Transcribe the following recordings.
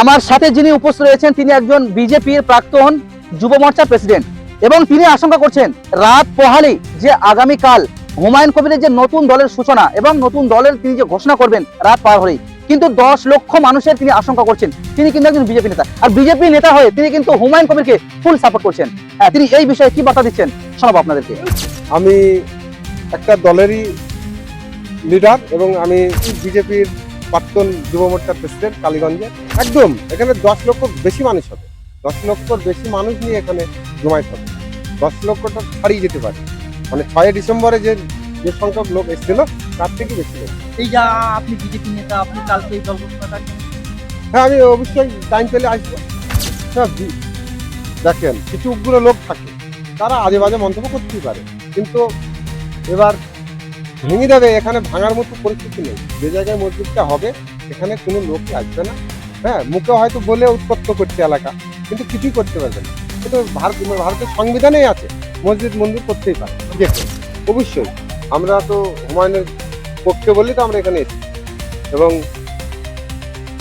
আমার সাথে যিনি উপস্থিত রয়েছেন তিনি একজন বিজেপির প্রাক্তন যুব মোর্চার প্রেসিডেন্ট এবং তিনি আশঙ্কা করছেন রাত পোহালেই যে আগামীকাল হুমায়ুন কবিরের যে নতুন দলের সূচনা এবং নতুন দলের তিনি যে ঘোষণা করবেন রাত পার হলেই কিন্তু 10 লক্ষ মানুষের তিনি আশঙ্কা করছেন। তিনি কিন্তু একজন বিজেপি নেতা, আর বিজেপি নেতা হয়ে তিনি কিন্তু হুমায়ুন কবিরকে ফুল সাপোর্ট করছেন। তিনি এই বিষয়ে কি বার্তা দিচ্ছেন শোনাবো আপনাদেরকে। আমি একটা দলেরই লিডার এবং আমি বিজেপির প্রাক্তন যুব মোর্চার প্রেসিডেন্ট কালীগঞ্জে। একদম এখানে 10 লক্ষ বেশি মানুষ হবে, 10 লক্ষর বেশি মানুষ নিয়ে এখানে জমায়েত হবে। 10 লক্ষটা ছাড়িয়ে যেতে পারে, মানে 6 ডিসেম্বরে যে সংখ্যক লোক এসেছিল তার থেকে বেশি লোক। এই যা আপনি বিজেপি নেতা, আপনি কালকে এই দল ঘোষণা করবেন? হ্যাঁ, আমি অবশ্যই টাইম পেলে আসবো। হ্যাঁ, দেখেন কিছু উগ্র লোক থাকে, তারা আজে বাজে মন্তব্য করতেই পারে, কিন্তু এবার ভেঙে দেবে, এখানে ভাঙার মতো পরিস্থিতি নেই। যে জায়গায় মসজিদটা হবে এখানে কোনো লোকই আসবে না। হ্যাঁ, মুখে হয়তো বলে উৎপত্ত করছে এলাকা, কিন্তু কিছুই করতে পারবে না। কিন্তু ভারতের সংবিধানেই আছে মসজিদ মন্দির করতেই পারে। দেখুন, অবশ্যই আমরা তো হুমায়ুনের পক্ষে বলি তো আমরা এখানে এসেছি, এবং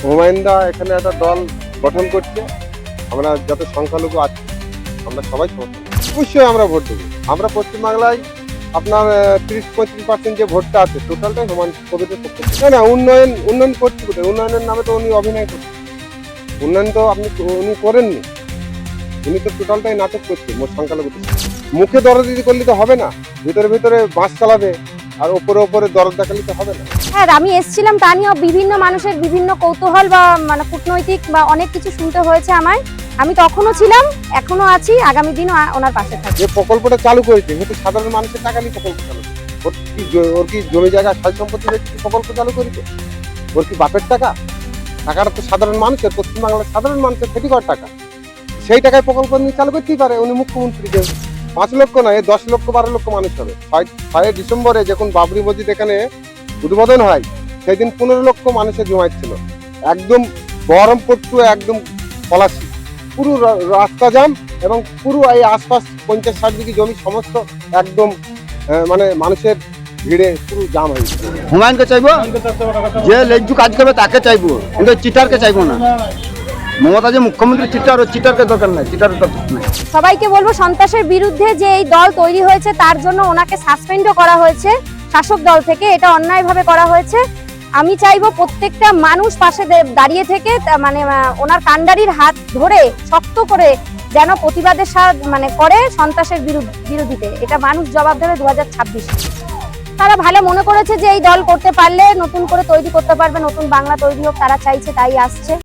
হুমায়ুনদা এখানে একটা দল গঠন করছে। আমরা যত সংখ্যালঘু আছি আমরা সবাই সমর্থন, অবশ্যই আমরা ভোট দেবো। আমরা পশ্চিমবাংলায় আপনার 30-35% যে ভোটটা আছে টোটালটাই হুমায়ুন কবিরের পক্ষে। না, উন্নয়ন করছি কোথায়? উন্নয়নের নামে তো উনি অভিনয় করছেন। উন্নয়ন তো উনি করেননি, উনি তো টোটালটাই নাটক করছেন। মোট সংখ্যালঘু মুখে দরদি করলে তো হবে না, ভিতরে ভিতরে বাস চালাবে আর ওপরে দরদ দেখালে তো হবে না। হ্যাঁ, আমি এসেছিলাম, তা নিয়েও বিভিন্ন মানুষের বিভিন্ন কৌতূহল বা মানে কূটনৈতিক বা অনেক কিছু শুনতে হয়েছে আমায়। আমি তখনও ছিলাম, এখনো আছি, আগামী দিনও ওনার পাশে থাকবো। যে প্রকল্পটা চালু করেছে কিন্তু সাধারণ মানুষের টাকা নিয়ে প্রকল্প চালু করেছে। ওর কি জমি জায়গা সয় সম্পত্তি রেখে প্রকল্প চালু করেছে? ওর কি বাপের টাকাটা তো সাধারণ মানুষের, পশ্চিমবাংলার সাধারণ মানুষের খেটি করার টাকা। সেই টাকায় প্রকল্প নিয়ে চালু করতেই পারে উনি মুখ্যমন্ত্রী। 5 লক্ষ নয়, 10 লক্ষ 12 লক্ষ মানুষ হবে। 6 ডিসেম্বরে যখন বাবরি মসজিদ এখানে উদ্বোধন হয় সেদিন 15 লক্ষ মানুষের জমায়েত ছিল। একদম বহরমপুর টু একদম পলাশী পুরো রাস্তা জাম, এবং পুরো এই আশপাশ 50-60 বিঘি জমি সমস্ত একদম মানে মানুষের ভিড়ে পুরো জাম হয়েছে। হুমায়ুনকে চাইবো, যে লেজু কাজ করবে তাকে চাইবো, কিন্তু চিটারকে চাইবো না। মমতা যে মুখ্যমন্ত্রী চিটার, ও চিটারকে দরকার নাই, চিটারের দরকার নাই। সবাইকে বলবো সন্ত্রাসের বিরুদ্ধে যে এই দল তৈরি হয়েছে তার জন্য ওনাকে সাসপেন্ডও করা হয়েছে শাসক দল থেকে, এটা অন্যায়ভাবে করা হয়েছে। আমি চাইবো প্রত্যেকটা মানুষ পাশে দাঁড়িয়ে থেকে মানে ওনার কান্ডারির হাত ধরে শক্ত করে যেন প্রতিবাদের মানে করে সন্ত্রাসের বিরোধিতে। এটা মানুষ জবাব দেবে 2026। তারা ভালো মনে করেছে যে এই দল করতে পারলে নতুন করে তৈরি করতে পারবে, নতুন বাংলা তৈরি হোক, তারা চাইছে, তাই আসছে।